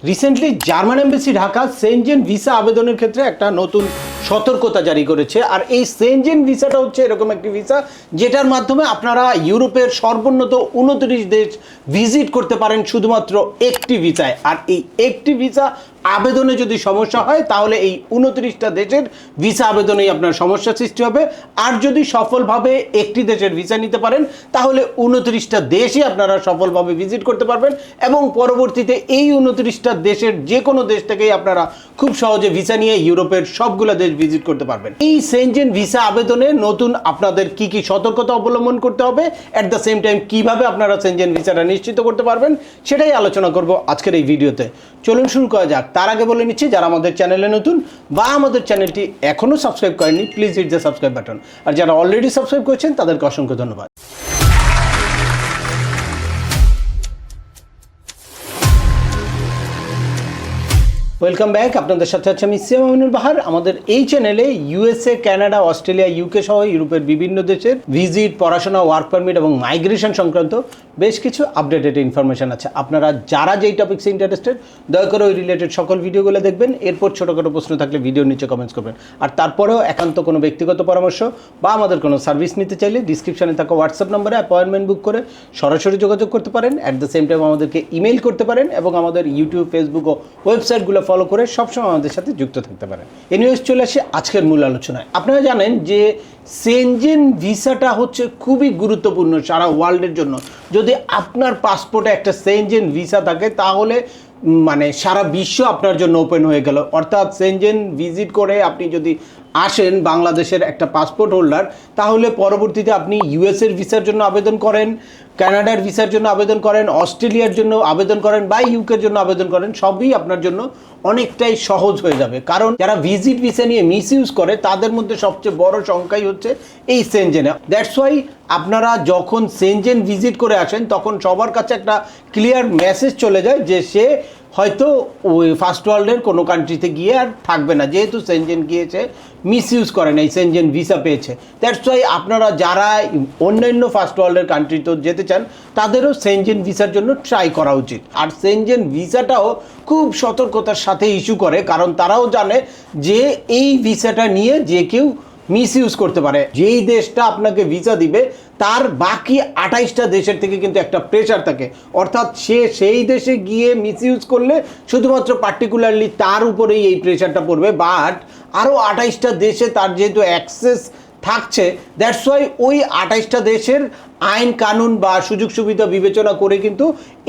Recently German embassy Dhaka Shenzhen visa আবেদনের ক্ষেত্রে একটা নতুন সতর্কতা জারি করেছে। আর এই সেনজেন ভিসাটা হচ্ছে এরকম একটি ভিসা যেটার মাধ্যমে আপনারা ইউরোপের সর্বোন্নত 29 দেশ ভিজিট করতে পারেন শুধুমাত্র একটি ভিসায়। আর এই একটি ভিসা আবেদনে যদি সমস্যা হয় তাহলে এই 29টা দেশের ভিসা আবেদনেই আপনার সমস্যা সৃষ্টি হবে। আর যদি সফলভাবে একটি দেশের ভিসা নিতে পারেন তাহলে 29টা দেশই আপনারা সফলভাবে ভিজিট করতে পারবেন এবং পরবর্তীতে এই 29টা দেশের যে কোনো দেশ থেকেই আপনারা খুব সহজে ভিসা নিয়ে ইউরোপের সবগুলো দেশ ভিজিট করতে পারবেন। এই সেনজেন ভিসা আবেদনে নতুন আপনাদের কি কি সতর্কতা অবলম্বন করতে হবে, অ্যাট দ্য সেম টাইম কিভাবে আপনারা সেনজেন ভিসাটা নিশ্চিত করতে পারবেন সেটাই আলোচনা করব আজকের এই ভিডিওতে। চলুন শুরু করা যাক। তার আগে বলে নিচ্ছি, যারা আমাদের চ্যানেলে নতুন বা আমাদের চ্যানেলটি এখনও সাবস্ক্রাইব করেননি please hit the subscribe button. আর যারা অলরেডি সাবস্ক্রাইব করেছেন তাদেরকে অসংখ্য ধন্যবাদ। Welcome back. আপনাদের সাথে আছে আমি সিএম আমিনুল বাহার। আমাদের এই চ্যানেলে ইউএসএ, কানাডা, অস্ট্রেলিয়া, ইউকে সহ ইউরোপের বিভিন্ন দেশের ভিজিট, পড়াশোনা, ওয়ার্ক পারমিট এবং মাইগ্রেশন সংক্রান্ত বেশ কিছু আপডেটেড ইনফরমেশন আছে। আপনারা যারা যেই টপিক্সে ইন্টারেস্টেড দয়া করে ওই রিলেটেড সকল ভিডিওগুলো দেখবেন। এরপর ছোটোখাটো প্রশ্ন থাকলে ভিডিওর নিচে কমেন্টস করবেন। আর তারপরেও একান্ত কোনো ব্যক্তিগত পরামর্শ বা আমাদের কোনো সার্ভিস নিতে চাইলে ডিসক্রিপশনে থাকা হোয়াটসঅ্যাপ নম্বরে অ্যাপয়েন্টমেন্ট বুক করে সরাসরি যোগাযোগ করতে পারেন। অ্যাট দ্য সেম টাইম আমাদেরকে ইমেল করতে পারেন এবং আমাদের ইউটিউব, ফেসবুক ও ওয়েবসাইটগুলো ফলো করে সবসময় আমাদের সাথে যুক্ত থাকতে পারেন। এনিওয়েজ চলে আসে আজকের মূল আলোচনায়। আপনারা জানেন যে সেনজেন ভিসাটা হচ্ছে খুবই গুরুত্বপূর্ণ সারা ওয়ার্ল্ডের জন্য। যদি আপনার পাসপোর্টে একটা সেনজেন ভিসা থাকে তাহলে মানে সারা বিশ্ব আপনার জন্য ওপেন হয়ে গেল। অর্থাৎ সেনজেন ভিজিট করে আপনি যদি আসেন বাংলাদেশের একটা পাসপোর্ট হোল্ডার, তাহলে পরবর্তীতে আপনি ইউএসের ভিসার জন্য আবেদন করেন, কানাডার ভিসার জন্য আবেদন করেন, অস্ট্রেলিয়ার জন্য আবেদন করেন বা ইউকের জন্য আবেদন করেন, সবই আপনার জন্য অনেকটাই সহজ হয়ে যাবে। কারণ যারা ভিজিট ভিসা নিয়ে মিস ইউজ করে তাদের মধ্যে সবচেয়ে বড় সংখ্যাই হচ্ছে এই সেনজেনে। দ্যাটস ওয়াই আপনারা যখন সেনজেন ভিজিট করে আসেন তখন সবার কাছে একটা ক্লিয়ার মেসেজ চলে যায় যে সে হয়তো ওই ফার্স্ট ওয়ার্ল্ডের কোনো কান্ট্রিতে গিয়ে আর থাকবে না, যেহেতু সেনজেন গিয়েছে, মিস ইউজ করে না, এই সেনজেন ভিসা পেয়েছে। দ্যাটস ওয়াই আপনারা যারা অন্যান্য ফার্স্ট ওয়ার্ল্ডের কান্ট্রিতে যেতে চান তাদেরও সেনজেন ভিসার জন্য ট্রাই করা উচিত। আর সেনজেন ভিসাটাও খুব সতর্কতার সাথে ইস্যু করে, কারণ তারাও জানে যে এই ভিসাটা নিয়ে যে কেউ মিস ইউজ করতে পারে। যেই দেশটা আপনাকে ভিসা দিবে তার বাকি 28টা দেশের থেকে কিন্তু একটা প্রেশার থাকে। অর্থাৎ সে সেই দেশে গিয়ে মিস ইউজ করলে শুধুমাত্র পার্টিকুলারলি তার উপরেই এই প্রেশারটা পড়বে, বাট আরও 28টা দেশে তার যেহেতু অ্যাক্সেস থাকছে, দ্যাটস ওয়াই ওই 28টা দেশের আইন কানুন বা সুযোগ সুবিধা বিবেচনা করে কিন্তু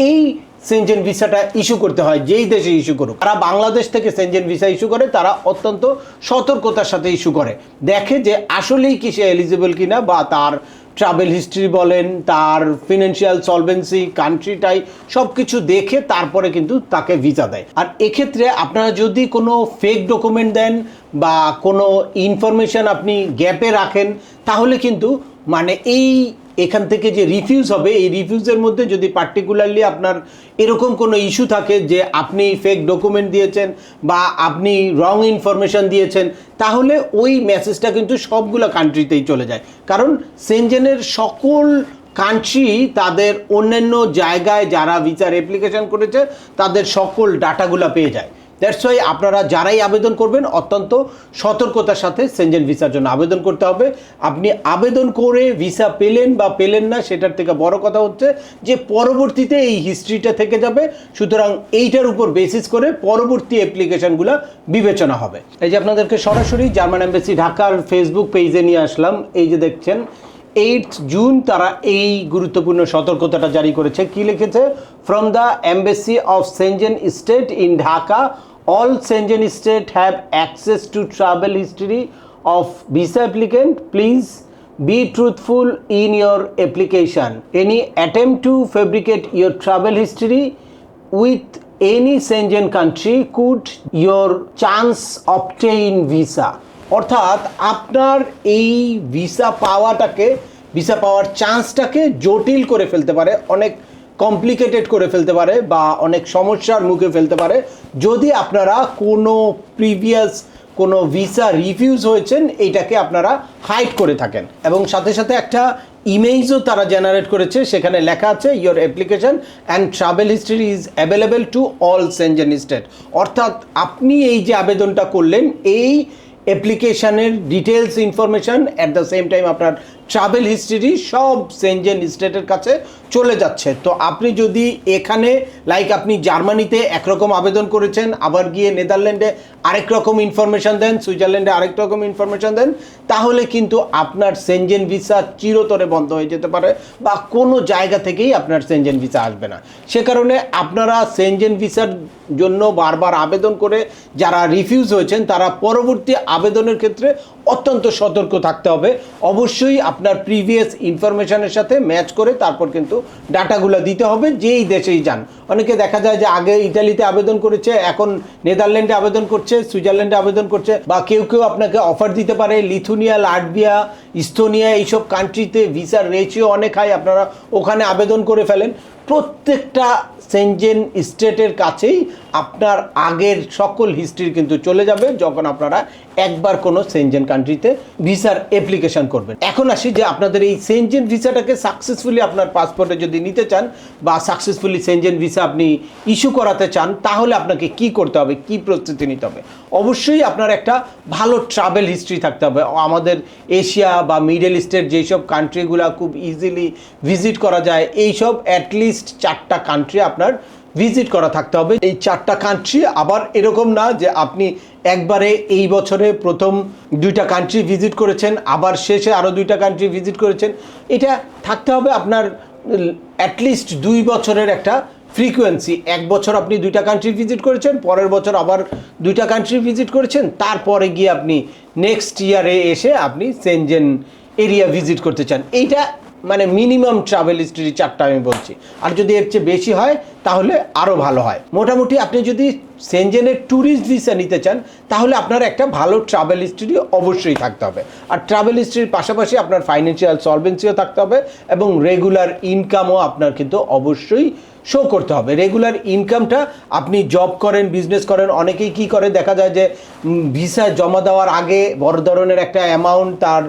এই সেনজেন ভিসাটা ইস্যু করতে হয়। যেই দেশে ইস্যু করুক, তারা বাংলাদেশ থেকে সেনজেন ভিসা ইস্যু করে তারা অত্যন্ত সতর্কতার সাথে ইস্যু করে, দেখে যে আসলেই কি সে এলিজিবল কিনা বা তার ট্রাভেল হিস্ট্রি বলেন, তার ফিনান্সিয়াল সলভেন্সি, কান্ট্রিটাই সব কিছু দেখে তারপরে কিন্তু তাকে ভিসা দেয়। আর এক্ষেত্রে আপনারা যদি কোনো ফেক ডকুমেন্ট দেন বা কোনো ইনফরমেশান আপনি গ্যাপে রাখেন তাহলে কিন্তু মানে এখান থেকে যে রিফিউজ হবে, এই রিফিউজের মধ্যে যদি পার্টিকুলারলি আপনার এরকম কোনো ইস্যু থাকে যে আপনি ফেক ডকুমেন্ট দিয়েছেন বা আপনি রং ইনফরমেশান দিয়েছেন, তাহলে ওই মেসেজটা কিন্তু সবগুলো কান্ট্রিতেই চলে যায়। কারণ সেনজেনের সকল কান্ট্রি তাদের অন্যান্য জায়গায় যারা ভিসার অ্যাপ্লিকেশন করেছে তাদের সকল ডাটাগুলো পেয়ে যায়। দ্যাটস ওয়াই আপনারা যারাই আবেদন করবেন অত্যন্ত সতর্কতার সাথে সেনজেন ভিসার জন্য আবেদন করতে হবে। আপনি আবেদন করে ভিসা পেলেন বা পেলেন না সেটার থেকে বড় কথা হচ্ছে যে পরবর্তীতে এই হিস্ট্রিটা থেকে যাবে। সুতরাং এইটার উপর বেসিস করে পরবর্তী অ্যাপ্লিকেশনগুলো বিবেচনা হবে। এই যে আপনাদেরকে সরাসরি জার্মান এমবেসি ঢাকার ফেসবুক পেজে নিয়ে আসলাম। এই যে দেখছেন 8 জুন তারা এই গুরুত্বপূর্ণ সতর্কতাটা জারি করেছে। কি লিখেছে? From the embassy of Schengen state in Dhaka, all Schengen states have access to travel history of visa applicant. Please be truthful in your application. Any attempt to fabricate your travel history with any Schengen country could your chance obtain visa. অর্থাৎ আপনার এই visa পাওয়ার চান্সটাকে জটিল করে ফেলতে পারে, অনেক complicated করে ফেলতে পারে বা অনেক সমস্যার মুখে ফেলতে পারে যদি আপনারা কোনো প্রিভিয়াস কোনো ভিসা রিফিউজ হয়েছেন এইটাকে আপনারা হাইড করে থাকেন। এবং সাথে সাথে একটা ইমেজও তারা জেনারেট করেছে, সেখানে লেখা আছে your application and travel history is available to all Schengen state. অর্থাৎ আপনি এই যে আবেদনটা করলেন, এই অ্যাপ্লিকেশানের details information at the same time আপনার ট্রাভেল হিস্ট্রি সব সেনজেন স্টেটের কাছে চলে যাচ্ছে। তো আপনি যদি এখানে লাইক আপনি জার্মানিতে একরকম আবেদন করেছেন, আবার গিয়ে নেদারল্যান্ডে আরেক রকম ইনফরমেশান দেন, সুইজারল্যান্ডে আরেক রকম ইনফরমেশান দেন, তাহলে কিন্তু আপনার সেনজেন ভিসা চিরতরে বন্ধ হয়ে যেতে পারে বা কোনো জায়গা থেকেই আপনার সেনজেন ভিসা আসবে না। সে কারণে আপনারা সেনজেন ভিসার জন্য বারবার আবেদন করে যারা রিফিউজ হয়েছেন তারা পরবর্তী আবেদনের ক্ষেত্রে অত্যন্ত সতর্ক থাকতে হবে। অবশ্যই আপনার প্রিভিয়াস ইনফরমেশনের সাথে ম্যাচ করে তারপর কিন্তু ডাটাগুলো দিতে হবে, যেই দেশেই যান। অনেকে দেখা যায় যে আগে ইটালিতে আবেদন করেছে, এখন নেদারল্যান্ডে আবেদন করছে, সুইজারল্যান্ডে আবেদন করছে, বা কেউ কেউ আপনাকে অফার দিতে পারে লিথুনিয়া, লাটভিয়া, ইস্তোনিয়া, এইসব কান্ট্রিতে ভিসার রেশিও অনেক হাই, আপনারা ওখানে আবেদন করে ফেলেন। প্রত্যেকটা সেনজেন স্টেটের কাছেই আপনার আগের সকল হিস্ট্রি কিন্তু চলে যাবে যখন আপনারা একবার কোনো সেনজেন কান্ট্রিতে ভিসার অ্যাপ্লিকেশন করবেন। এখন আসি যে আপনাদের এই সেনজেন ভিসাটাকে সাকসেসফুলি আপনার পাসপোর্টে যদি নিতে চান বা সাকসেসফুলি সেনজেন ভিসা আপনি ইস্যু করাতে চান, তাহলে আপনাকে কি করতে হবে, কি প্রস্তুতি নিতে হবে? অবশ্যই আপনার একটা ভালো ট্রাভেল হিস্ট্রি থাকতে হবে। আমাদের এশিয়া বা মিডল ইস্টের যেসব কান্ট্রিগুলো খুব ইজিলি ভিজিট করা যায়, এইসব অ্যাটলিস্ট 4টা কান্ট্রি আপনার ভিজিট করা থাকতে হবে। এই 4টা কান্ট্রি আবার এরকম না যে আপনি একবারে এই বছরে প্রথম 2টা কান্ট্রি ভিজিট করেছেন, আবার শেষে আরও 2টা কান্ট্রি ভিজিট করেছেন। এটা থাকতে হবে আপনার অ্যাটলিস্ট 2 বছরের একটা ফ্রিকোয়েন্সি। এক বছর আপনি 2টা কান্ট্রি ভিজিট করেছেন, পরের বছর আবার 2টা কান্ট্রি ভিজিট করেছেন, তারপরে গিয়ে আপনি নেক্সট ইয়ারে এসে আপনি সেনজেন এরিয়া ভিজিট করতে চান। এইটা মানে মিনিমাম ট্রাভেল হিস্ট্রি 4টা আমি বলছি, আর যদি এর চেয়ে বেশি হয় তাহলে আরও ভালো হয়। মোটামুটি আপনি যদি সেনজেনের ট্যুরিস্ট ভিসা নিতে চান তাহলে আপনার একটা ভালো ট্রাভেল হিস্ট্রি অবশ্যই থাকতে হবে। আর ট্রাভেল হিস্ট্রির পাশাপাশি আপনার ফাইন্যান্সিয়াল সলভেন্সিও থাকতে হবে এবং রেগুলার ইনকামও আপনার কিন্তু অবশ্যই শো করতে হবে। রেগুলার ইনকামটা, আপনি জব করেন, বিজনেস করেন, অনেকেই কি করে দেখা যায় যে ভিসা জমা দেওয়ার আগে বড় ধরনের একটা অ্যামাউন্ট তার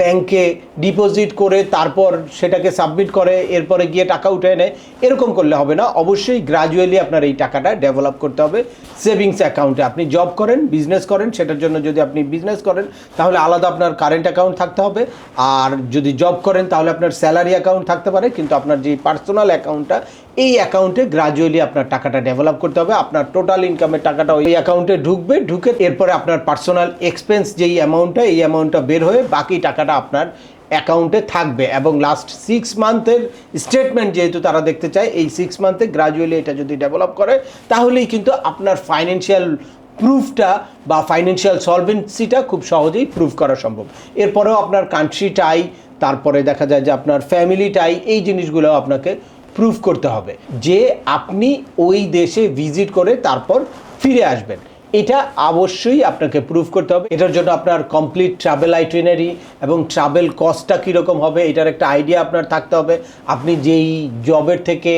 ব্যাংকে ডিপোজিট করে তারপর সেটাকে সাবমিট করে, এরপরে গিয়ে টাকা উঠে নেয়। এরকম করলে হবে না, অবশ্যই গ্র্যাজুয়ালি আপনার এই টাকাটা ডেভেলপ করতে হবে সেভিংস অ্যাকাউন্টে। আপনি জব করেন, বিজনেস করেন, সেটার জন্য যদি আপনি বিজনেস করেন তাহলে আলাদা আপনার কারেন্ট অ্যাকাউন্ট থাকতে হবে। আর যদি জব করেন তাহলে আপনার স্যালারি অ্যাকাউন্ট থাকতে পারে, কিন্তু আপনার যে পার্সোনাল অ্যাকাউন্টটা, এই অ্যাকাউন্টে গ্র্যাজুয়ালি আপনার টাকাটা ডেভেলপ করতে হবে। আপনার টোটাল ইনকামের টাকাটা ওই অ্যাকাউন্টে ঢুকবে, ঢুকে এরপরে আপনার পার্সোনাল এক্সপেন্স যেই অ্যামাউন্টটা, এই অ্যামাউন্টটা বের হয়ে বাকি টাকাটা আপনার অ্যাকাউন্টে থাকবে। এবং লাস্ট 6 মান্থের স্টেটমেন্ট যেহেতু তারা দেখতে চায়, এই 6 মান্থে গ্র্যাজুয়ালি এটা যদি ডেভেলপ করে তাহলেই কিন্তু আপনার ফাইন্যান্সিয়াল প্রুফটা বা ফাইন্যান্সিয়াল সলভেন্সিটা খুব সহজেই প্রুফ করা সম্ভব। এরপরেও আপনার কান্ট্রিটাই, তারপরে দেখা যায় যে আপনার ফ্যামিলিটাই, এই জিনিসগুলো আপনাকে প্রুফ করতে হবে যে আপনি ওই দেশে ভিজিট করে তারপর ফিরে আসবেন। এটা অবশ্যই আপনাকে প্রুফ করতে হবে। এটার জন্য আপনার কমপ্লিট ট্রাভেল আইটিনারি এবং ট্রাভেল কস্টটা কীরকম হবে এটার একটা আইডিয়া আপনার থাকতে হবে। আপনি যেই জবের থেকে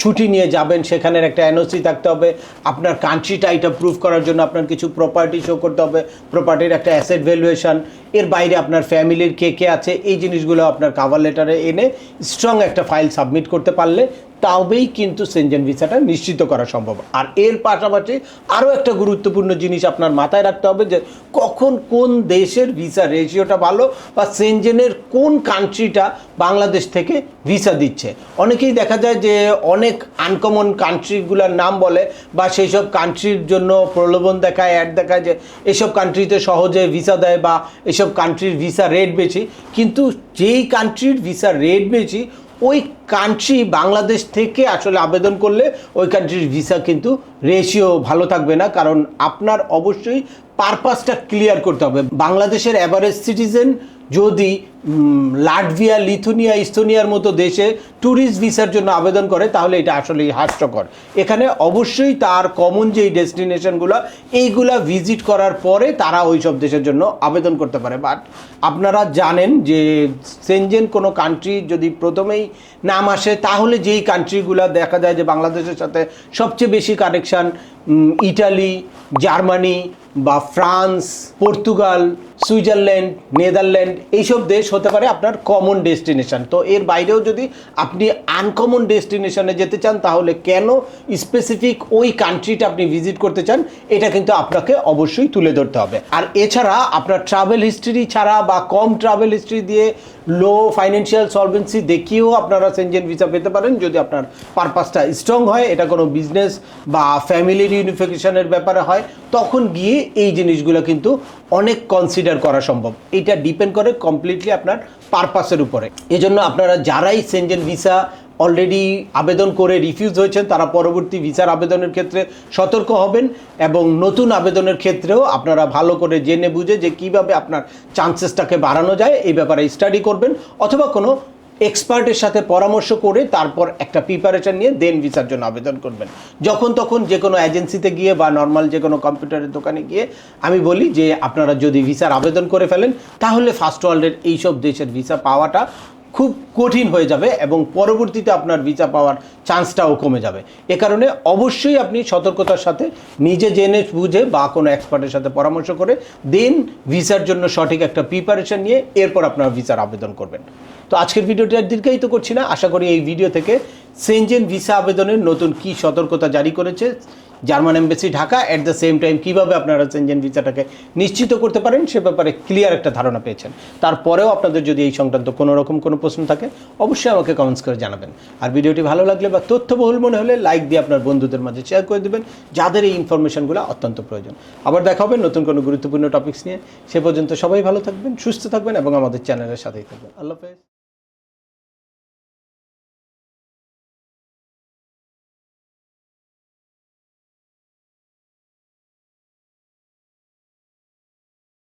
ছুটি নিয়ে যাবেন সেখানের একটা এনওসি থাকতে হবে। আপনার কান্ট্রিটা এটা প্রুফ করার জন্য আপনার কিছু প্রপার্টি শো করতে হবে, প্রপার্টির একটা অ্যাসেট ভ্যালুয়েশন। এর বাইরে আপনার ফ্যামিলির কে কে আছে এই জিনিসগুলো আপনার কাভার লেটারে এনে স্ট্রং একটা ফাইল সাবমিট করতে পারলে তবেই কিন্তু সেনজেন ভিসাটা নিশ্চিত করা সম্ভব। আর এর পাশাপাশি আরও একটা গুরুত্বপূর্ণ জিনিস আপনার মাথায় রাখতে হবে যে কখন কোন দেশের ভিসা রেশিওটা ভালো বা সেনজেনের কোন কান্ট্রিটা বাংলাদেশ থেকে ভিসা দিচ্ছে। অনেকেই দেখা যায় যে অনেক আনকমন কান্ট্রিগুলোর নাম বলে বা সেই সব কান্ট্রির জন্য প্রলোভন দেখায়, অ্যাড দেখায় যে এসব কান্ট্রিতে সহজে ভিসা দেয় বা এসব কান্ট্রির ভিসা রেট বেশি। কিন্তু যেই কান্ট্রির ভিসা রেট বেশি ওই কান্ট্রি বাংলাদেশ থেকে আসলে আবেদন করলে ওই কান্ট্রির ভিসা কিন্তু রেশিও ভালো থাকবে না, কারণ আপনার অবশ্যই পারপাসটা ক্লিয়ার করতে হবে। বাংলাদেশের অ্যাভারেজ সিটিজেন যদি লাটভিয়া, লিথুনিয়া, ইস্তোনিয়ার মতো দেশে ট্যুরিস্ট ভিসার জন্য আবেদন করে, তাহলে এটা আসলেই হাস্যকর। এখানে অবশ্যই তার কমন যেই ডেস্টিনেশনগুলো এইগুলা ভিজিট করার পরে তারা ওই সব দেশের জন্য আবেদন করতে পারে। বাট আপনারা জানেন যে সেনজেন কোনো কান্ট্রি যদি প্রথমেই নাম আসে, তাহলে যেই কান্ট্রিগুলো দেখা যায় যে বাংলাদেশের সাথে সবচেয়ে বেশি কানেকশান, ইটালি, জার্মানি বা ফ্রান্স, পর্তুগাল, সুইজারল্যান্ড, নেদারল্যান্ড, এইসব দেশ হতে পারে আপনার কমন ডেস্টিনেশন। তো এর বাইরেও যদি আপনি আনকমন ডেস্টিনেশনে যেতে চান, তাহলে কেন স্পেসিফিক ওই কান্ট্রিটা আপনি ভিজিট করতে চান, এটা কিন্তু আপনাকে অবশ্যই তুলে ধরতে হবে। আর এছাড়া আপনার ট্রাভেল হিস্ট্রি ছাড়া বা কম ট্রাভেল হিস্ট্রি দিয়ে লো ফাইন্যান্সিয়াল সলভেন্সি দেখিয়েও আপনারা সেনজেন ভিসা পেতে পারেন, যদি আপনার পারপাসটা স্ট্রং হয়, এটা কোনো বিজনেস বা ফ্যামিলি রিউনিফিকেশনের ব্যাপারে হয়, তখন গিয়ে এই জিনিসগুলো কিন্তু অনেক কনসিডার করা সম্ভব। এটা ডিপেন্ড করে কমপ্লিটলি আপনার পারপাসের উপরে। এজন্য আপনারা যারাই সেনজেন ভিসা অলরেডি আবেদন করে রিফিউজ হয়েছেন, তারা পরবর্তী ভিসার আবেদনের ক্ষেত্রে সতর্ক হবেন, এবং নতুন আবেদনের ক্ষেত্রেও আপনারা ভালো করে জেনে বুঝে যে কীভাবে আপনার চান্সেসটাকে বাড়ানো যায় এই ব্যাপারে স্টাডি করবেন, অথবা কোনো এক্সপার্টের সাথে পরামর্শ করে তারপর একটা প্রিপারেশন নিয়ে দেন ভিসার জন্য আবেদন করবেন। যখন তখন যে কোনো এজেন্সিতে গিয়ে বা নর্মাল যে কোনো কম্পিউটারের দোকানে গিয়ে আমি বলি যে আপনারা যদি ভিসার আবেদন করে ফেলেন, তাহলে ফার্স্ট ওয়ার্ল্ডের এইসব দেশের ভিসা পাওয়াটা খুব কঠিন হয়ে যাবে এবং পরবর্তীতে আপনার ভিসা পাওয়ার চান্সটাও কমে যাবে। এ কারণে অবশ্যই আপনি সতর্কতার সাথে নিজে জেনে বুঝে বা কোনো এক্সপার্টের সাথে পরামর্শ করে দেন ভিসার জন্য সঠিক একটা প্রিপারেশন নিয়ে এরপর আপনার ভিসার আবেদন করবেন। তো আজকের ভিডিওটি আর দীর্ঘায়িত করছি না। আশা করি এই ভিডিও থেকে সেনজেন ভিসা আবেদনের নতুন কি সতর্কতা জারি করেছে German embassy Dhaka, at the same time কীভাবে আপনারা সেনজেন ভিসাটাকে নিশ্চিত করতে পারেন সে ব্যাপারে ক্লিয়ার একটা ধারণা পেয়েছেন। তারপরেও আপনাদের যদি এই সংক্রান্ত কোনো রকম কোনো প্রশ্ন থাকে, অবশ্যই আমাকে কমেন্টস করে জানাবেন। আর ভিডিওটি ভালো লাগলে বা তথ্যবহুল মনে হলে লাইক দিয়ে আপনার বন্ধুদের মাঝে শেয়ার করে দেবেন, যাদের এই ইনফরমেশনগুলো অত্যন্ত প্রয়োজন। আবার দেখা হবে নতুন কোনো গুরুত্বপূর্ণ টপিকস নিয়ে। সে পর্যন্ত সবাই ভালো থাকবেন, সুস্থ থাকবেন এবং আমাদের চ্যানেলের সাথেই থাকবেন। আল্লাহ হাফেজ।